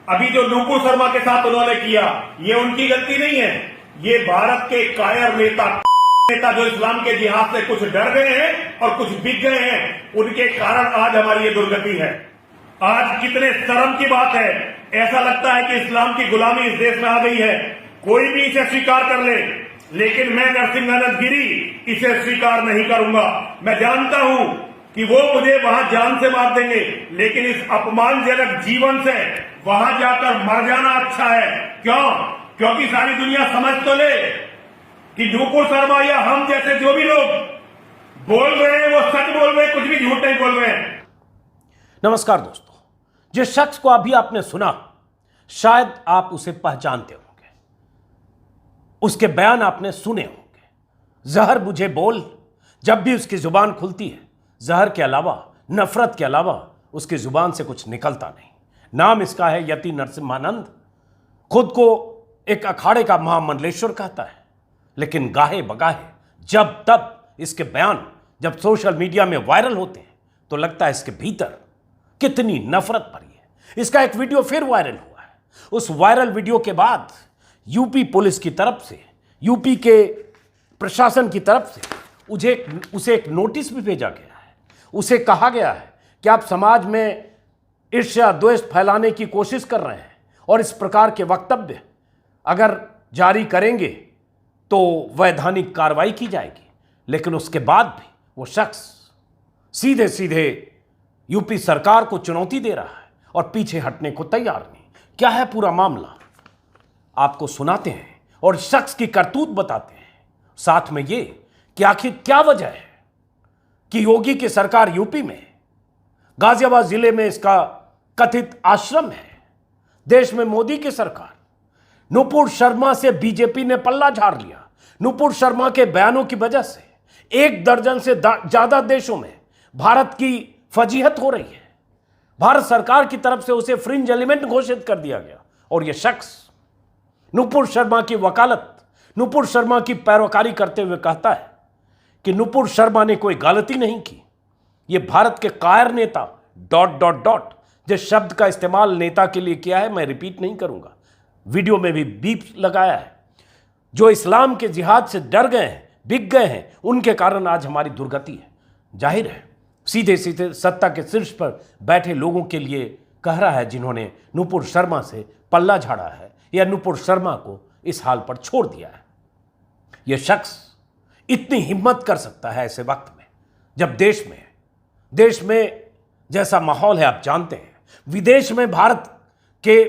अभी जो नूपुर शर्मा के साथ उन्होंने किया, ये उनकी गलती नहीं है। ये भारत के कायर नेता जो इस्लाम के जिहाद से कुछ डर गए हैं और कुछ बिक गए हैं, उनके कारण आज हमारी ये दुर्गति है। आज कितने शर्म की बात है, ऐसा लगता है कि इस्लाम की गुलामी इस देश में आ गई है। कोई भी इसे स्वीकार कर ले, लेकिन मैं नरसिंहानंद गिरी इसे स्वीकार नहीं करूंगा। मैं जानता हूं कि वो मुझे वहां जान से मार देंगे, लेकिन इस अपमानजनक जीवन से वहां जाकर मर जाना अच्छा है। क्यों? क्योंकि सारी दुनिया समझ तो ले कि नूपुर शर्मा या हम जैसे जो भी लोग बोल रहे हैं वो सच बोल रहे हैं, कुछ भी झूठ नहीं बोल रहे हैं। नमस्कार दोस्तों, जिस शख्स को अभी आपने सुना, शायद आप उसे पहचानते होंगे, उसके बयान आपने सुने होंगे। जहर बुझे बोल, जब भी उसकी जुबान खुलती है, जहर के अलावा, नफरत के अलावा उसकी जुबान से कुछ निकलता नहीं। नाम इसका है यति नरसिम्हानंद। खुद को एक अखाड़े का महामंडलेश्वर कहता है, लेकिन गाहे बगाहे जब तब इसके बयान जब सोशल मीडिया में वायरल होते हैं तो लगता है इसके भीतर कितनी नफरत भरी है। इसका एक वीडियो फिर वायरल हुआ है। उस वायरल वीडियो के बाद यूपी पुलिस की तरफ से, यूपी के प्रशासन की तरफ से उसे एक नोटिस भी भेजा गया है। उसे कहा गया है कि आप समाज में ईर्ष्या द्वेष फैलाने की कोशिश कर रहे हैं और इस प्रकार के वक्तव्य अगर जारी करेंगे तो वैधानिक कार्रवाई की जाएगी। लेकिन उसके बाद भी वो शख्स सीधे सीधे यूपी सरकार को चुनौती दे रहा है और पीछे हटने को तैयार नहीं। क्या है पूरा मामला, आपको सुनाते हैं और शख्स की करतूत बताते हैं, साथ में ये कि आखिर क्या वजह है कि योगी की सरकार यूपी में, गाजियाबाद जिले में इसका कथित आश्रम है। देश में मोदी की सरकार, नूपुर शर्मा से बीजेपी ने पल्ला झाड़ लिया। नूपुर शर्मा के बयानों की वजह से 1 दर्जन से ज्यादा देशों में भारत की फजीहत हो रही है। भारत सरकार की तरफ से उसे फ्रिंज एलिमेंट घोषित कर दिया गया और यह शख्स नूपुर शर्मा की वकालत, नूपुर शर्मा की पैरोकारी करते हुए कहता है कि नूपुर शर्मा ने कोई गलती नहीं की। यह भारत के कायर नेता ... जिस शब्द का इस्तेमाल नेता के लिए किया है मैं रिपीट नहीं करूंगा, वीडियो में भी बीप लगाया है, जो इस्लाम के जिहाद से डर गए हैं, बिक गए हैं, उनके कारण आज हमारी दुर्गति है। जाहिर है सीधे सीधे सत्ता के शीर्ष पर बैठे लोगों के लिए कह रहा है, जिन्होंने नूपुर शर्मा से पल्ला झाड़ा है या नूपुर शर्मा को इस हाल पर छोड़ दिया है। यह शख्स इतनी हिम्मत कर सकता है ऐसे वक्त में जब देश में जैसा माहौल है आप जानते हैं। विदेश में भारत के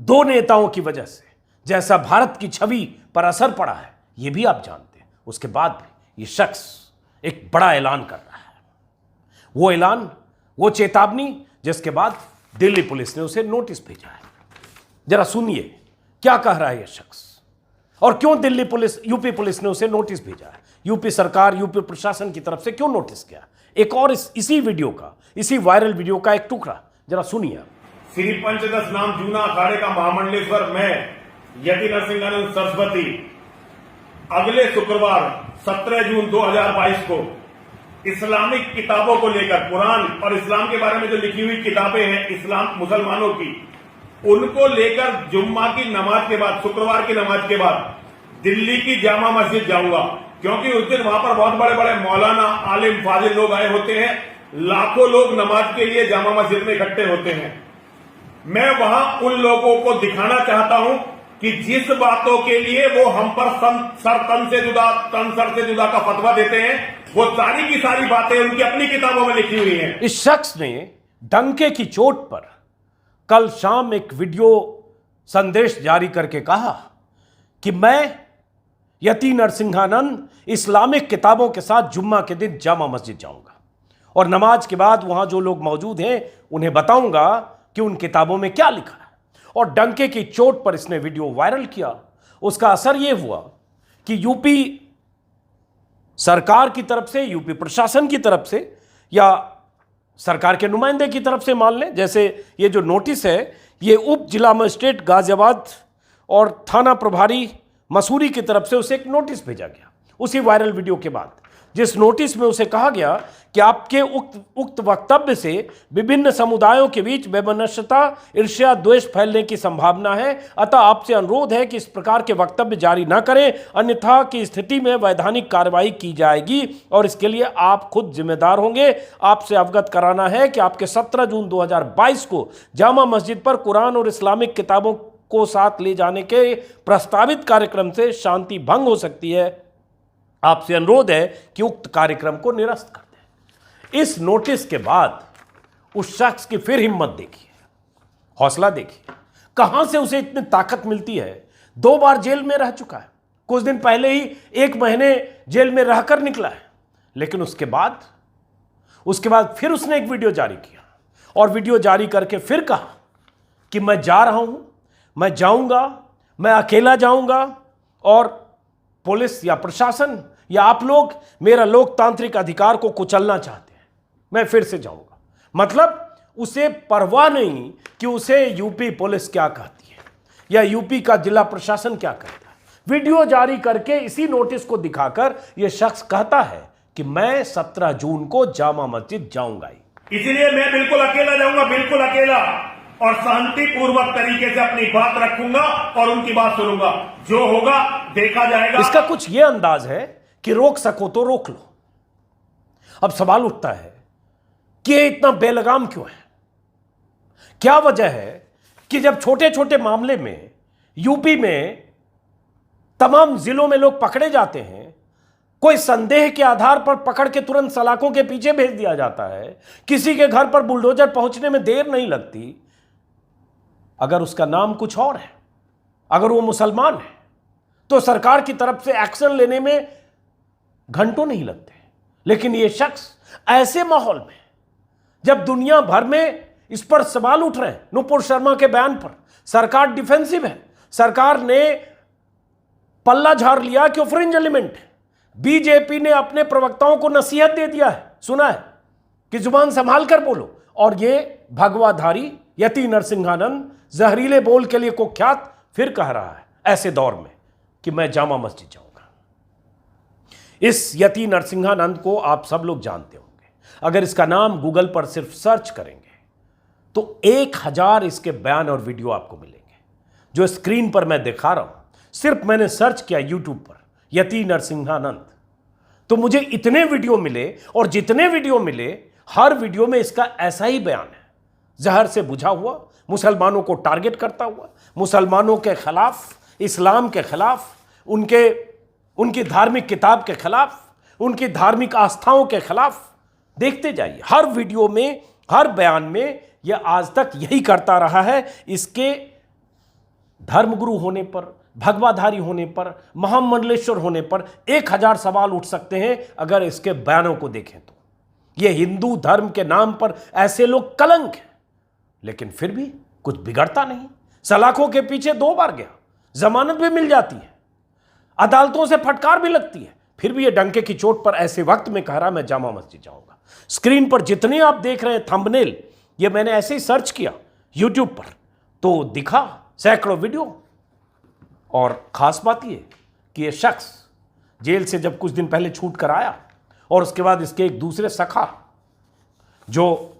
2 नेताओं की वजह से जैसा भारत की छवि पर असर पड़ा है, यह भी आप जानते हैं। उसके बाद भी यह शख्स एक बड़ा ऐलान कर रहा है, वो ऐलान, वो चेतावनी जिसके बाद दिल्ली पुलिस ने उसे नोटिस भेजा है। जरा सुनिए क्या कह रहा है यह शख्स और क्यों यूपी पुलिस ने उसे नोटिस भेजा है। यूपी सरकार, यूपी प्रशासन की तरफ से क्यों नोटिस किया। एक और इसी वीडियो का, इसी वायरल वीडियो का एक टुकड़ा जरा सुनिए। श्री पंचदश नाम जूना अखाड़े का महामंडलेश्वर मैं यति नरसिंहानंद सरस्वती अगले शुक्रवार 17 जून 2022 को इस्लामिक किताबों को लेकर, कुरान और इस्लाम के बारे में जो लिखी हुई किताबें हैं इस्लाम मुसलमानों की, उनको लेकर जुम्मा की नमाज के बाद, शुक्रवार की नमाज के बाद दिल्ली की जामा मस्जिद जाऊंगा। क्योंकि उस दिन वहां पर बहुत बड़े बड़े मौलाना, आलिम, फाजिल लोग आए होते हैं। लाखों लोग नमाज के लिए जामा मस्जिद में इकट्ठे होते हैं। मैं वहां उन लोगों को दिखाना चाहता हूं कि जिस बातों के लिए वो हम पर तन सर से जुदा का फतवा देते हैं, वो सारी की सारी बातें उनकी अपनी किताबों में लिखी हुई हैं। इस शख्स ने डंके की चोट पर कल शाम एक वीडियो संदेश जारी करके कहा कि मैं यति नरसिंहानंद इस्लामिक किताबों के साथ जुम्मा के दिन जामा मस्जिद जाऊंगा और नमाज के बाद वहां जो लोग मौजूद हैं उन्हें बताऊंगा कि उन किताबों में क्या लिखा है। और डंके की चोट पर इसने वीडियो वायरल किया। उसका असर यह हुआ कि यूपी सरकार की तरफ से, यूपी प्रशासन की तरफ से या सरकार के नुमाइंदे की तरफ से मान लें, जैसे ये जो नोटिस है ये उप जिला मजिस्ट्रेट गाजियाबाद और थाना प्रभारी मसूरी की तरफ से उसे एक नोटिस भेजा गया उसी वायरल वीडियो के बाद। जिस नोटिस में उसे कहा गया कि आपके उक्त वक्तव्य से विभिन्न समुदायों के बीच वैमनस्यता, ईर्ष्या, द्वेष फैलने की संभावना है। अतः आपसे अनुरोध है कि इस प्रकार के वक्तव्य जारी न करें, अन्यथा की स्थिति में वैधानिक कार्रवाई की जाएगी और इसके लिए आप खुद जिम्मेदार होंगे। आपसे अवगत कराना है कि आपके 17 जून 2022 को जामा मस्जिद पर कुरान और इस्लामिक किताबों को साथ ले जाने के प्रस्तावित कार्यक्रम से शांति भंग हो सकती है। आपसे अनुरोध है कि उक्त कार्यक्रम को निरस्त कर दें। इस नोटिस के बाद उस शख्स की फिर हिम्मत देखिए, हौसला देखिए, कहां से उसे इतनी ताकत मिलती है। 2 बार जेल में रह चुका है, कुछ दिन पहले ही 1 महीने जेल में रहकर निकला है, लेकिन उसके बाद फिर उसने एक वीडियो जारी किया और वीडियो जारी करके फिर कहा कि मैं जा रहा हूं, मैं जाऊंगा, मैं अकेला जाऊंगा और पुलिस या प्रशासन या आप लोग मेरा लोकतांत्रिक अधिकार को कुचलना चाहते हैं, मैं फिर से जाऊंगा। मतलब उसे परवाह नहीं कि उसे यूपी पुलिस क्या कहती है या यूपी का जिला प्रशासन क्या कहता है। वीडियो जारी करके इसी नोटिस को दिखाकर यह शख्स कहता है कि मैं 17 जून को जामा मस्जिद जाऊंगा ही। इसलिए मैं बिल्कुल अकेला जाऊंगा, बिल्कुल अकेला, और शांतिपूर्वक तरीके से अपनी बात रखूंगा और उनकी बात सुनूंगा। जो होगा देखा जाएगा। इसका कुछ यह अंदाज है कि रोक सको तो रोक लो। अब सवाल उठता है कि ये इतना बेलगाम क्यों है? क्या वजह है कि जब छोटे छोटे मामले में यूपी में तमाम जिलों में लोग पकड़े जाते हैं, कोई संदेह के आधार पर पकड़ के तुरंत सलाखों के पीछे भेज दिया जाता है, किसी के घर पर बुलडोजर पहुंचने में देर नहीं लगती। अगर उसका नाम कुछ और है, अगर वो मुसलमान है, तो सरकार की तरफ से एक्शन लेने में घंटों नहीं लगते। लेकिन ये शख्स ऐसे माहौल में, जब दुनिया भर में इस पर सवाल उठ रहे हैं, नुपुर शर्मा के बयान पर सरकार डिफेंसिव है, सरकार ने पल्ला झाड़ लिया कि वो फ्रिंज एलिमेंट है। बीजेपी ने अपने प्रवक्ताओं को नसीहत दे दिया है, सुना है कि जुबान संभाल कर बोलो, और ये भगवाधारी यति नरसिंहानंद जहरीले बोल के लिए कुख्यात फिर कह रहा है ऐसे दौर में कि मैं जामा मस्जिद जाऊंगा। इस यति नरसिंहानंद को आप सब लोग जानते होंगे। अगर इसका नाम गूगल पर सिर्फ सर्च करेंगे तो 1000 इसके बयान और वीडियो आपको मिलेंगे। जो स्क्रीन पर मैं दिखा रहा हूं, सिर्फ मैंने सर्च किया यूट्यूब पर यति नरसिंहानंद, तो मुझे इतने वीडियो मिले, और जितने वीडियो मिले हर वीडियो में इसका ऐसा ही बयान है। जहर से बुझा हुआ, मुसलमानों को टारगेट करता हुआ, मुसलमानों के खिलाफ, इस्लाम के खिलाफ, उनकी धार्मिक किताब के खिलाफ, उनकी धार्मिक आस्थाओं के खिलाफ। देखते जाइए, हर वीडियो में, हर बयान में यह आज तक यही करता रहा है। इसके धर्मगुरु होने पर, भगवाधारी होने पर, महामंडलेश्वर होने पर 1000 सवाल उठ सकते हैं अगर इसके बयानों को देखें तो। यह हिंदू धर्म के नाम पर ऐसे लोग कलंक हैं, लेकिन फिर भी कुछ बिगड़ता नहीं। सलाखों के पीछे 2 बार गया, जमानत भी मिल जाती है, अदालतों से फटकार भी लगती है, फिर भी ये डंके की चोट पर ऐसे वक्त में कह रहा मैं जामा मस्जिद जाऊंगा। स्क्रीन पर जितने आप देख रहे हैं थंबनेल, ये मैंने ऐसे ही सर्च किया यूट्यूब पर तो दिखा सैकड़ों वीडियो। और खास बात ये कि ये शख्स जेल से जब कुछ दिन पहले छूट कर आया, और उसके बाद इसके एक दूसरे सखा जो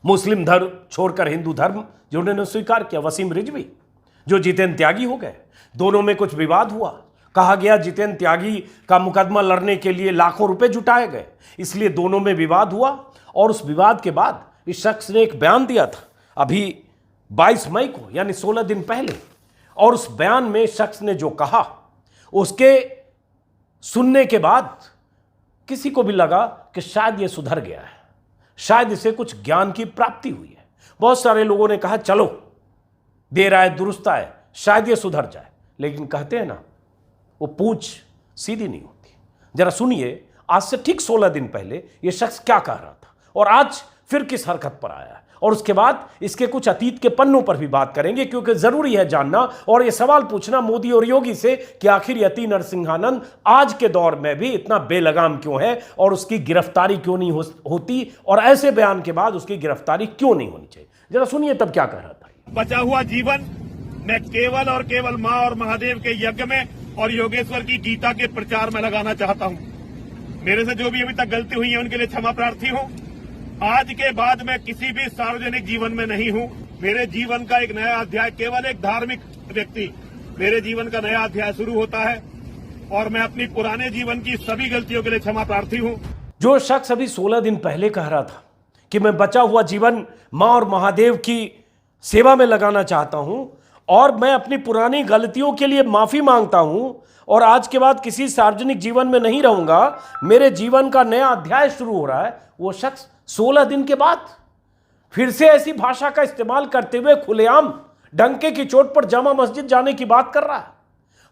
मुस्लिम धर्म छोड़कर हिंदू धर्म जिन्होंने स्वीकार किया, वसीम रिजवी, जो जितेंद्र त्यागी हो गए, दोनों में कुछ विवाद हुआ। कहा गया जितेंद्र त्यागी का मुकदमा लड़ने के लिए लाखों रुपए जुटाए गए, इसलिए दोनों में विवाद हुआ। और उस विवाद के बाद इस शख्स ने एक बयान दिया था अभी 22 मई को, यानी 16 दिन पहले। और उस बयान में शख्स ने जो कहा, उसके सुनने के बाद किसी को भी लगा कि शायद ये सुधर गया है, शायद इसे कुछ ज्ञान की प्राप्ति हुई है। बहुत सारे लोगों ने कहा चलो देर आए दुरुस्त आए, शायद ये सुधर जाए। लेकिन कहते हैं ना, वो पूछ सीधी नहीं होती। जरा सुनिए, आज से ठीक 16 दिन पहले ये शख्स क्या कह रहा था और आज फिर किस हरकत पर आया है। और उसके बाद इसके कुछ अतीत के पन्नों पर भी बात करेंगे, क्योंकि जरूरी है जानना और ये सवाल पूछना मोदी और योगी से कि आखिर यति नरसिंहानंद आज के दौर में भी इतना बेलगाम क्यों है और उसकी गिरफ्तारी क्यों नहीं होती, और ऐसे बयान के बाद उसकी गिरफ्तारी क्यों नहीं होनी चाहिए। जरा सुनिए तब क्या कह रहा था। बचा हुआ जीवन मैं केवल और केवल मां और महादेव के यज्ञ में और योगेश्वर की गीता के प्रचार में लगाना चाहता हूं। मेरे से जो भी अभी तक गलती हुई है उनके लिए क्षमा प्रार्थी हूं। आज के बाद मैं किसी भी सार्वजनिक जीवन में नहीं हूं। मेरे जीवन का एक नया अध्याय, केवल एक धार्मिक व्यक्ति, मेरे जीवन का नया अध्याय शुरू होता है और मैं अपनी पुराने जीवन की सभी गलतियों के लिए क्षमा प्रार्थी हूं। जो शख्स अभी 16 दिन पहले कह रहा था कि मैं बचा हुआ जीवन मां और महादेव की सेवा में लगाना चाहता हूं और मैं अपनी पुरानी गलतियों के लिए माफी मांगता हूं और आज के बाद किसी सार्वजनिक जीवन में नहीं रहूंगा, मेरे जीवन का नया अध्याय शुरू हो रहा है, वो शख्स 16 दिन के बाद फिर से ऐसी भाषा का इस्तेमाल करते हुए खुलेआम डंके की चोट पर जामा मस्जिद जाने की बात कर रहा है।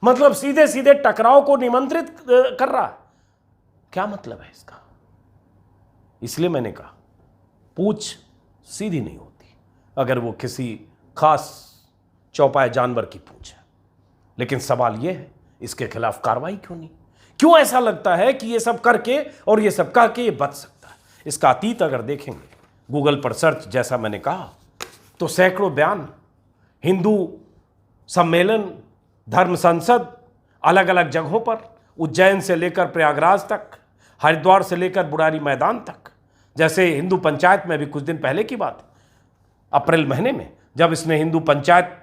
मतलब सीधे सीधे टकराव को निमंत्रित कर रहा है। क्या मतलब है इसका? इसलिए मैंने कहा पूछ सीधी नहीं होती अगर वो किसी खास चौपाए जानवर की पूछ है। लेकिन सवाल यह है इसके खिलाफ कार्रवाई क्यों नहीं? क्यों ऐसा लगता है कि ये सब करके और ये सब कह के ये बच सकता है? इसका अतीत अगर देखेंगे गूगल पर सर्च, जैसा मैंने कहा, तो सैकड़ों बयान, हिंदू सम्मेलन, धर्म संसद, अलग अलग जगहों पर, उज्जैन से लेकर प्रयागराज तक, हरिद्वार से लेकर बुरारी मैदान तक, जैसे हिंदू पंचायत में भी कुछ दिन पहले की बात, अप्रैल महीने में जब इसने हिंदू पंचायत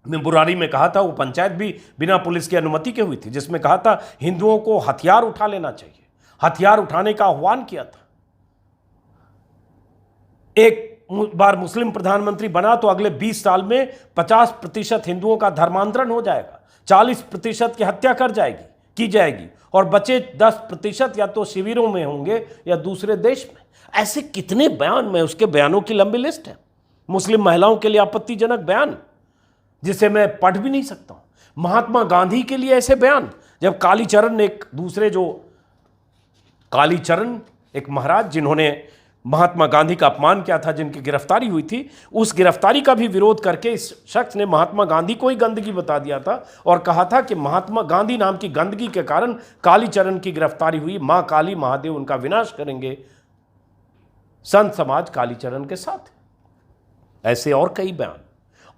में बुरारी में कहा था, वो पंचायत भी बिना पुलिस की अनुमति के हुई थी, जिसमें कहा था हिंदुओं को हथियार उठा लेना चाहिए, हथियार उठाने का आह्वान किया था। एक बार मुस्लिम प्रधानमंत्री बना तो अगले 20 साल में 50% हिंदुओं का धर्मांतरण हो जाएगा, 40% की हत्या की जाएगी और बचे 10% या तो शिविरों में होंगे या दूसरे देश में। ऐसे कितने बयान में, उसके बयानों की लंबी लिस्ट है। मुस्लिम महिलाओं के लिए आपत्तिजनक बयान जिसे मैं पढ़ भी नहीं सकता हूं। महात्मा गांधी के लिए ऐसे बयान, जब कालीचरण एक महाराज जिन्होंने महात्मा गांधी का अपमान किया था, जिनकी गिरफ्तारी हुई थी, उस गिरफ्तारी का भी विरोध करके इस शख्स ने महात्मा गांधी को ही गंदगी बता दिया था और कहा था कि महात्मा गांधी नाम की गंदगी के कारण कालीचरण की गिरफ्तारी हुई, मां काली महादेव उनका विनाश करेंगे, संत समाज कालीचरण के साथ। ऐसे और कई बयान,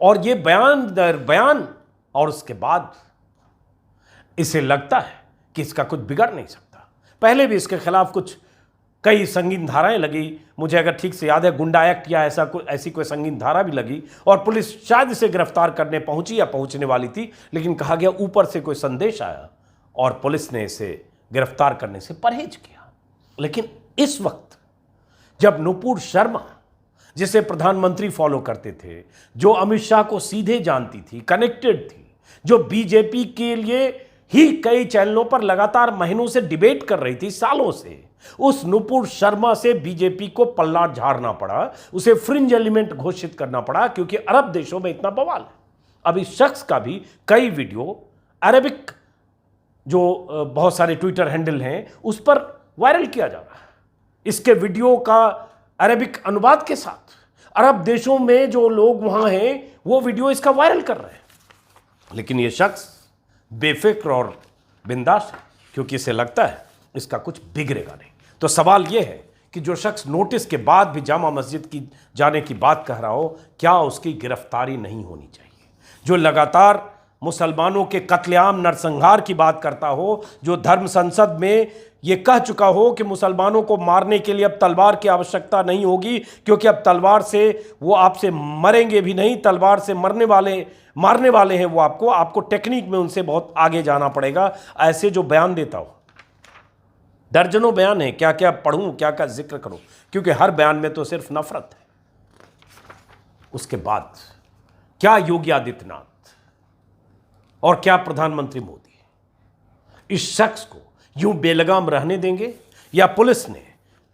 और ये बयान दर बयान, और उसके बाद इसे लगता है कि इसका कुछ बिगड़ नहीं सकता। पहले भी इसके खिलाफ कई संगीन धाराएं लगी, मुझे अगर ठीक से याद है गुंडा एक्ट या ऐसी कोई संगीन धारा भी लगी और पुलिस शायद इसे गिरफ्तार करने पहुंची या पहुंचने वाली थी, लेकिन कहा गया ऊपर से कोई संदेश आया और पुलिस ने इसे गिरफ्तार करने से परहेज किया। लेकिन इस वक्त जब नुपुर शर्मा, जिसे प्रधानमंत्री फॉलो करते थे, जो अमित शाह को सीधे जानती थी, कनेक्टेड थी, जो बीजेपी के लिए ही कई चैनलों पर लगातार महीनों से डिबेट कर रही थी, सालों से, उस नुपुर शर्मा से बीजेपी को पल्ला झाड़ना पड़ा, उसे फ्रिंज एलिमेंट घोषित करना पड़ा, क्योंकि अरब देशों में इतना बवाल है। अब इस शख्स का भी कई वीडियो अरेबिक, जो बहुत सारे ट्विटर हैंडल हैं, उस पर वायरल किया जा रहा है। इसके वीडियो का अरेबिक अनुवाद के साथ अरब देशों में जो लोग वहां हैं वो वीडियो इसका वायरल कर रहे हैं। लेकिन ये शख्स बेफिक्र और बिंदास है, क्योंकि इसे लगता है इसका कुछ बिगड़ेगा नहीं। तो सवाल यह है कि जो शख्स नोटिस के बाद भी जामा मस्जिद की जाने की बात कह रहा हो, क्या उसकी गिरफ्तारी नहीं होनी चाहिए? जो लगातार मुसलमानों के कत्लेआम नरसंहार की बात करता हो, जो धर्म संसद में ये कह चुका हो कि मुसलमानों को मारने के लिए अब तलवार की आवश्यकता नहीं होगी, क्योंकि अब तलवार से वो आपसे मरेंगे भी नहीं, तलवार से मारने वाले हैं वो आपको टेक्निक में उनसे बहुत आगे जाना पड़ेगा। ऐसे जो बयान देता हो, दर्जनों बयान है, क्या क्या पढ़ूं, क्या क्या जिक्र करूं, क्योंकि हर बयान में तो सिर्फ नफरत है। उसके बाद क्या योगी आदित्यनाथ और क्या प्रधानमंत्री मोदी इस शख्स को यूं बेलगाम रहने देंगे, या पुलिस ने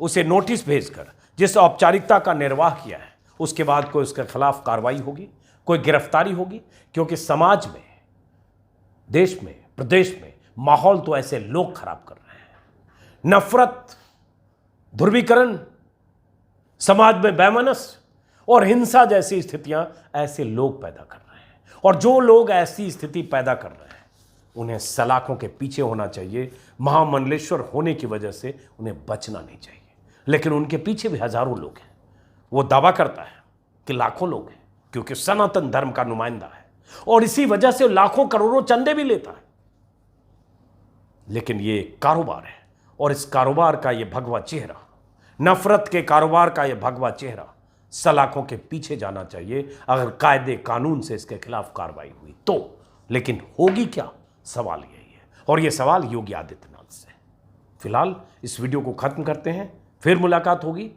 उसे नोटिस भेजकर जिस औपचारिकता का निर्वाह किया है उसके बाद कोई उसके खिलाफ कार्रवाई होगी, कोई गिरफ्तारी होगी? क्योंकि समाज में, देश में, प्रदेश में माहौल तो ऐसे लोग खराब कर रहे हैं। नफरत, ध्रुवीकरण, समाज में बेमनस और हिंसा जैसी स्थितियां ऐसे लोग पैदा कर रहे हैं, और जो लोग ऐसी स्थिति पैदा कर रहे हैं उन्हें सलाखों के पीछे होना चाहिए। महामंडलेश्वर होने की वजह से उन्हें बचना नहीं चाहिए, लेकिन उनके पीछे भी हजारों लोग हैं। वो दावा करता है कि लाखों लोग हैं, क्योंकि सनातन धर्म का नुमाइंदा है और इसी वजह से लाखों करोड़ों चंदे भी लेता है। लेकिन ये कारोबार है और इस कारोबार का यह भगवा चेहरा, नफरत के कारोबार का यह भगवा चेहरा सलाखों के पीछे जाना चाहिए अगर कायदे कानून से इसके खिलाफ कार्रवाई हुई तो। लेकिन होगी क्या, सवाल यही है, और यह सवाल योगी आदित्यनाथ से। फिलहाल इस वीडियो को खत्म करते हैं, फिर मुलाकात होगी